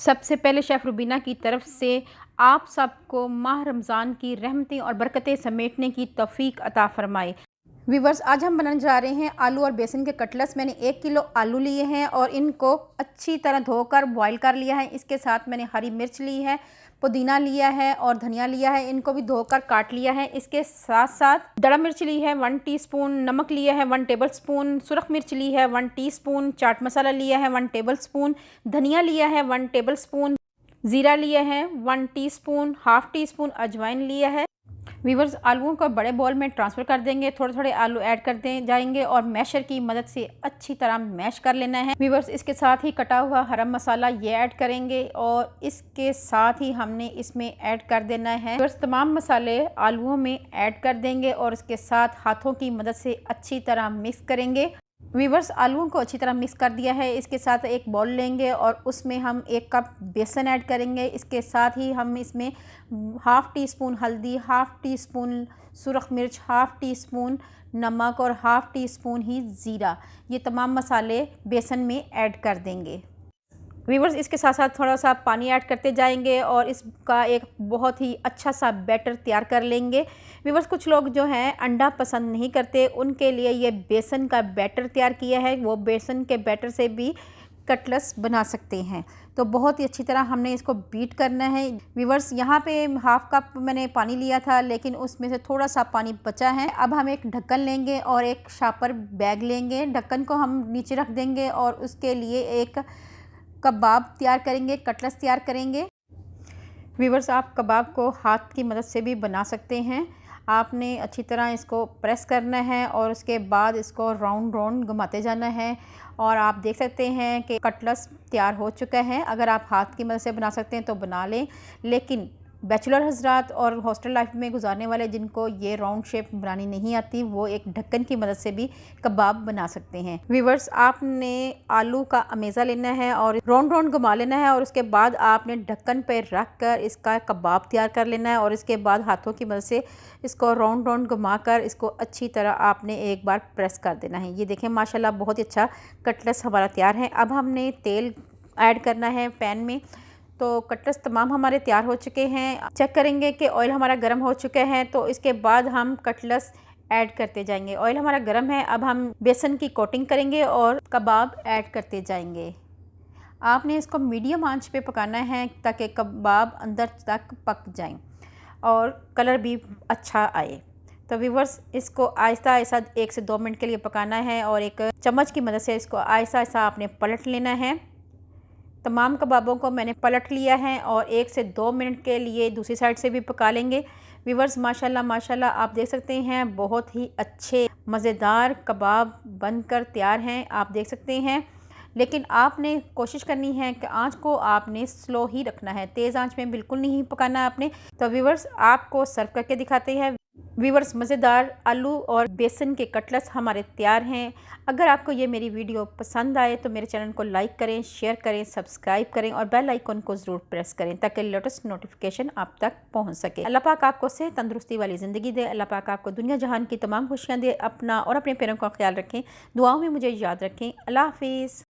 सबसे पहले शेफ़ रुबीना की तरफ से आप सबको माह रमज़ान की रहमतें और बरकतें समेटने की तौफ़ीक अता फ़रमाए। व्यूअर्स, आज हम बनाने जा रहे हैं आलू और बेसन के कटलेट्स। मैंने 1 किलो आलू लिए हैं और इनको अच्छी तरह धोकर बॉईल कर लिया है। इसके साथ मैंने हरी मिर्च ली है, पुदीना लिया है और धनिया लिया है, इनको भी धोकर काट लिया है। इसके साथ साथ दड़ा मिर्च ली है 1 टीस्पून, नमक लिया है 1 टेबलस्पून, सुरख मिर्च ली है 1 टीस्पून, चाट मसाला लिया है 1 टेबलस्पून, धनिया लिया है 1 टेबलस्पून, ज़ीरा लिया है 1 टीस्पून, हाफ़ टी स्पून अजवाइन लिया है। व्यूअर्स, आलूओं को बड़े बॉल में ट्रांसफ़र कर देंगे। थोड़े थोड़े आलू ऐड करते जाएंगे और मैशर की मदद से अच्छी तरह मैश कर लेना है। व्यूअर्स, इसके साथ ही कटा हुआ हरा मसाला ये ऐड करेंगे और इसके साथ ही हमने इसमें ऐड कर देना है। व्यूअर्स, तमाम मसाले आलूओं में ऐड कर देंगे और इसके साथ हाथों की मदद से अच्छी तरह मिक्स करेंगे। व्यूअर्स, आलूओं को अच्छी तरह मिक्स कर दिया है। इसके साथ एक बाउल लेंगे और उसमें हम 1 कप बेसन ऐड करेंगे। इसके साथ ही हम इसमें हाफ़ टी स्पून हल्दी, हाफ़ टी स्पून सुरख मिर्च, हाफ़ टी स्पून नमक और हाफ़ टी स्पून ही ज़ीरा, ये तमाम मसाले बेसन में ऐड कर देंगे। व्यूअर्स, इसके साथ साथ थोड़ा सा पानी ऐड करते जाएंगे और इसका एक बहुत ही अच्छा सा बैटर तैयार कर लेंगे। व्यूअर्स, कुछ लोग जो हैं अंडा पसंद नहीं करते, उनके लिए ये बेसन का बैटर तैयार किया है। वो बेसन के बैटर से भी कटलेट्स बना सकते हैं। तो बहुत ही अच्छी तरह हमने इसको बीट करना है। व्यूअर्स, यहाँ पे हाफ़ कप मैंने पानी लिया था, लेकिन उसमें से थोड़ा सा पानी बचा है। अब हम एक ढक्कन लेंगे और एक शापर बैग लेंगे। ढक्कन को हम नीचे रख देंगे और उसके लिए एक कबाब तैयार करेंगे, कटलेट्स तैयार करेंगे। व्यूअर्स, आप कबाब को हाथ की मदद से भी बना सकते हैं। आपने अच्छी तरह इसको प्रेस करना है और उसके बाद इसको राउंड राउंड घुमाते जाना है और आप देख सकते हैं कि कटलेट्स तैयार हो चुका है। अगर आप हाथ की मदद से बना सकते हैं तो बना लें, लेकिन बैचलर हजरात और हॉस्टल लाइफ में गुजारने वाले जिनको ये राउंड शेप बनानी नहीं आती, वो एक ढक्कन की मदद से भी कबाब बना सकते हैं। व्यूअर्स, आपने आलू का अमेज़ा लेना है और राउंड राउंड घुमा लेना है और उसके बाद आपने ढक्कन पर रख कर इसका कबाब तैयार कर लेना है और इसके बाद हाथों की मदद से इसको राउंड राउंड घुमा कर इसको अच्छी तरह आपने एक बार प्रेस कर देना है। ये देखें, माशाल्लाह बहुत ही अच्छा कटलेट्स हमारा तैयार है। अब हमने तेल ऐड करना है पैन में। तो कटलेट्स तमाम हमारे तैयार हो चुके हैं। चेक करेंगे कि ऑयल हमारा गर्म हो चुका है, तो इसके बाद हम कटलेट्स ऐड करते जाएंगे। ऑयल हमारा गर्म है। अब हम बेसन की कोटिंग करेंगे और कबाब ऐड करते जाएंगे। आपने इसको मीडियम आंच पे पकाना है ताकि कबाब अंदर तक पक जाएं और कलर भी अच्छा आए। तो व्यूअर्स, इसको आहिस्ता आहिस्ता 1 से 2 मिनट के लिए पकाना है और एक चम्मच की मदद से इसको आहिस्ता आहिस्ता आपने पलट लेना है। तमाम कबाबों को मैंने पलट लिया है और 1 से 2 मिनट के लिए दूसरी साइड से भी पका लेंगे। व्यूअर्स, माशाल्लाह माशाल्लाह आप देख सकते हैं बहुत ही अच्छे मज़ेदार कबाब बनकर तैयार हैं, आप देख सकते हैं। लेकिन आपने कोशिश करनी है कि आंच को आपने स्लो ही रखना है, तेज़ आंच में बिल्कुल नहीं पकाना आपने। तो व्यूअर्स, आपको सर्व करके दिखाते हैं। व्यूअर्स, मज़ेदार आलू और बेसन के कटलेट्स हमारे तैयार हैं। अगर आपको ये मेरी वीडियो पसंद आए तो मेरे चैनल को लाइक करें, शेयर करें, सब्सक्राइब करें और बेल आइकन को ज़रूर प्रेस करें ताकि लेटेस्ट नोटिफिकेशन आप तक पहुंच सके। अल्लाह पाक आपको सेहत तंदुरुस्ती वाली ज़िंदगी दे। अल्लाह पाक आपको दुनिया जहान की तमाम खुशियाँ दे। अपना और अपने पैरों का ख्याल रखें, दुआओं में मुझे याद रखें। अल्लाह हाफिज़।